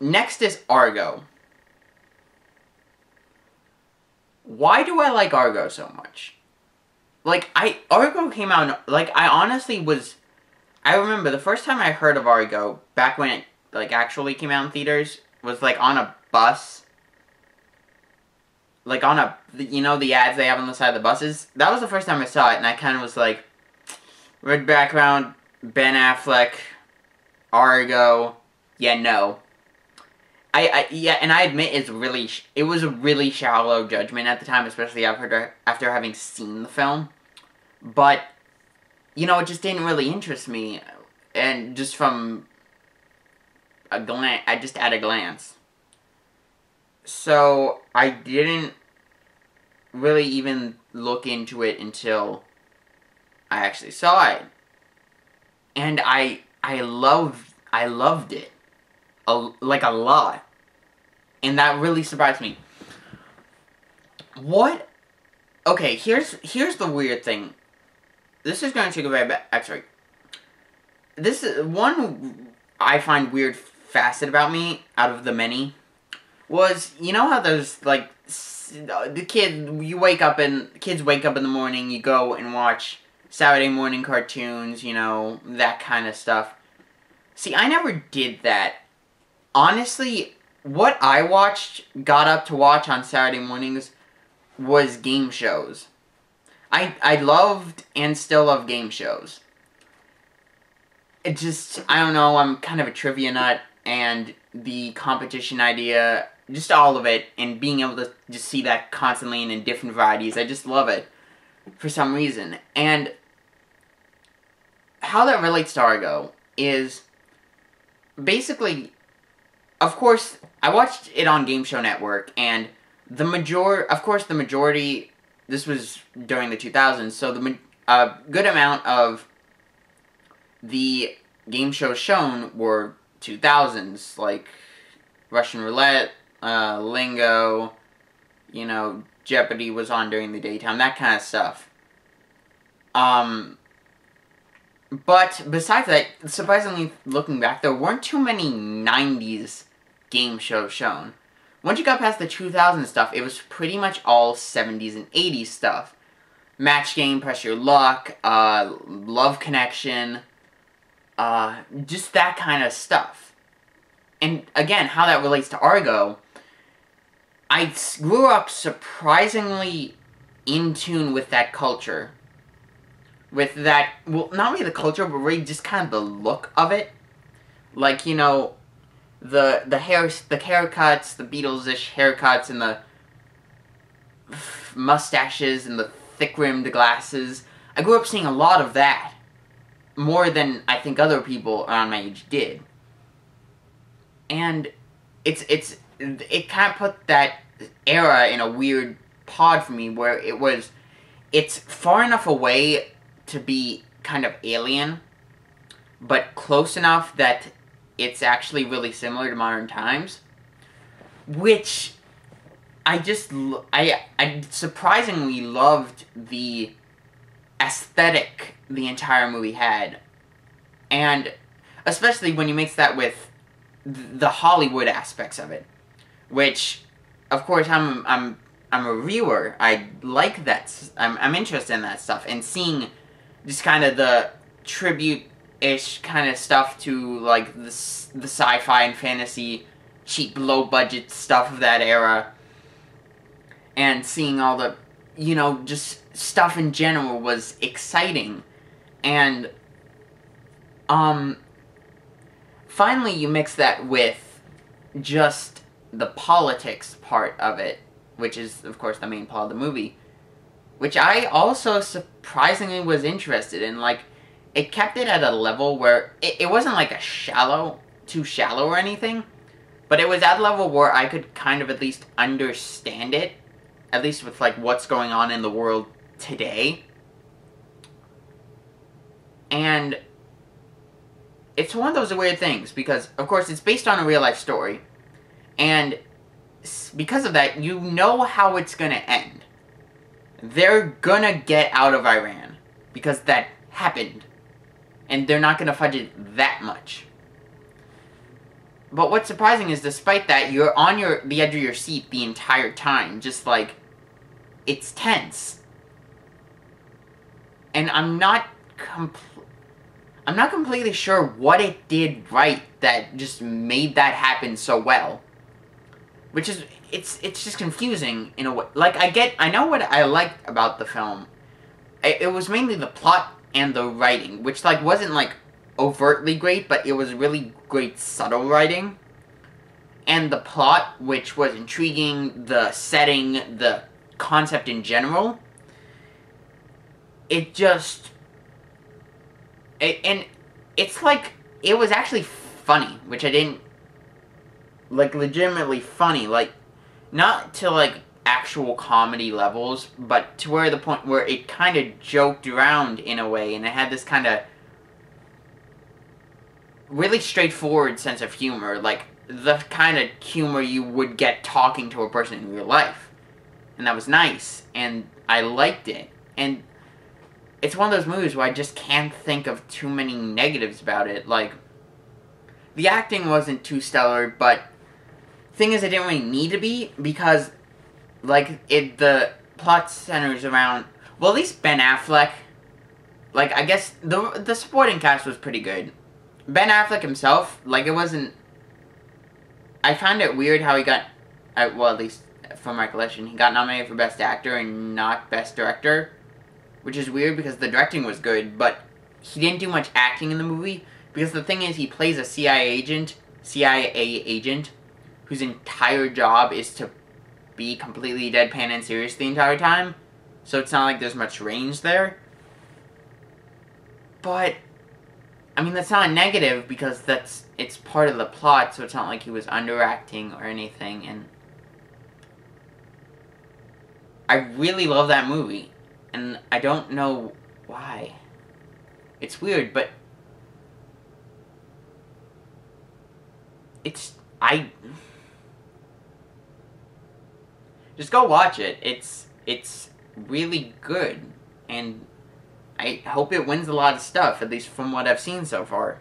next is Argo. Why do I like Argo so much? Like, Argo came out, like, I honestly was, I remember the first time I heard of Argo, back when it, like, actually came out in theaters, was, like, on a bus. Like, on a, you know, the ads they have on the side of the buses? That was the first time I saw it, and I kind of was like, red background, Ben Affleck, Argo, yeah, no. Yeah, and I admit it was a really shallow judgment at the time, especially after having seen the film. But, you know, it just didn't really interest me, and just from a glance, just at a glance. So, I didn't really even look into it until I actually saw it. And I loved it. Like, a lot. And that really surprised me. What? Okay, here's the weird thing. This is going to take a very actually. This is one I find weird facet about me, out of the many, was, you know how there's, like, kids wake up in the morning, you go and watch Saturday morning cartoons, you know, that kind of stuff. See, I never did that. Honestly, what I got up to watch on Saturday mornings was game shows. I loved and still love game shows. It just, I don't know, I'm kind of a trivia nut, and the competition idea, just all of it, and being able to just see that constantly and in different varieties, I just love it for some reason. And how that relates to Argo is, basically, of course, I watched it on Game Show Network, and the majority, this was during the 2000s, so a good amount of the game shows shown were 2000s, like Russian Roulette, Lingo, you know, Jeopardy was on during the daytime, that kind of stuff. But besides that, surprisingly, looking back, there weren't too many 90s game shows shown. Once you got past the 2000s stuff, it was pretty much all 70s and 80s stuff. Match Game, Press Your Luck, Love Connection, just that kind of stuff. And again, how that relates to Argo, I grew up surprisingly in tune with that culture. With that, well, not really the culture, but really just kind of the look of it. Like, you know, the haircuts, the Beatles-ish haircuts, and the mustaches, and the thick-rimmed glasses. I grew up seeing a lot of that. More than I think other people around my age did. And it kind of put that era in a weird pod for me, where it's far enough away to be kind of alien, but close enough that it's actually really similar to modern times, which I surprisingly loved the aesthetic the entire movie had, and especially when you mix that with the Hollywood aspects of it, which, of course, I'm a viewer. I like that. I'm interested in that stuff, and seeing just kind of the tribute-ish kind of stuff to, like, the sci-fi and fantasy, cheap, low-budget stuff of that era, and seeing all the, you know, just stuff in general was exciting. And, finally you mix that with just the politics part of it, which is, of course, the main plot of the movie, which I also surprisingly was interested in. Like, it kept it at a level where it wasn't like too shallow or anything, but it was at a level where I could kind of at least understand it, at least with, like, what's going on in the world today. And it's one of those weird things, because, of course, it's based on a real-life story, and because of that, you know how it's gonna end. They're gonna get out of Iran, because that happened, and they're not gonna fudge it that much. But what's surprising is, despite that, you're on the edge of your seat the entire time. Just like, it's tense. And I'm not completely sure what it did right that just made that happen so well. Which is, it's just confusing in a way. Like, I know what I liked about the film. It was mainly the plot and the writing, which, like, wasn't, like, overtly great, but it was really great subtle writing. And the plot, which was intriguing, the setting, the concept in general. It just... and it's like, it was actually funny, which I didn't... Like, legitimately funny, like, not to, like, actual comedy levels, but to where the point where it kind of joked around in a way, and it had this kind of really straightforward sense of humor, like, the kind of humor you would get talking to a person in real life. And that was nice, and I liked it. And it's one of those movies where I just can't think of too many negatives about it. Like, the acting wasn't too stellar, but thing is, it didn't really need to be, because, like, the plot centers around, well, at least Ben Affleck. Like, I guess the supporting cast was pretty good. Ben Affleck himself, like, it wasn't... I found it weird how he got, well, at least from recollection, he got nominated for Best Actor and not Best Director. Which is weird, because the directing was good, but he didn't do much acting in the movie. Because the thing is, he plays a CIA agent, whose entire job is to be completely deadpan and serious the entire time. So it's not like there's much range there. But, I mean, that's not a negative, because it's part of the plot, so it's not like he was underacting or anything, and I really love that movie, and I don't know why. It's weird, but just go watch it. It's really good, and I hope it wins a lot of stuff, at least from what I've seen so far.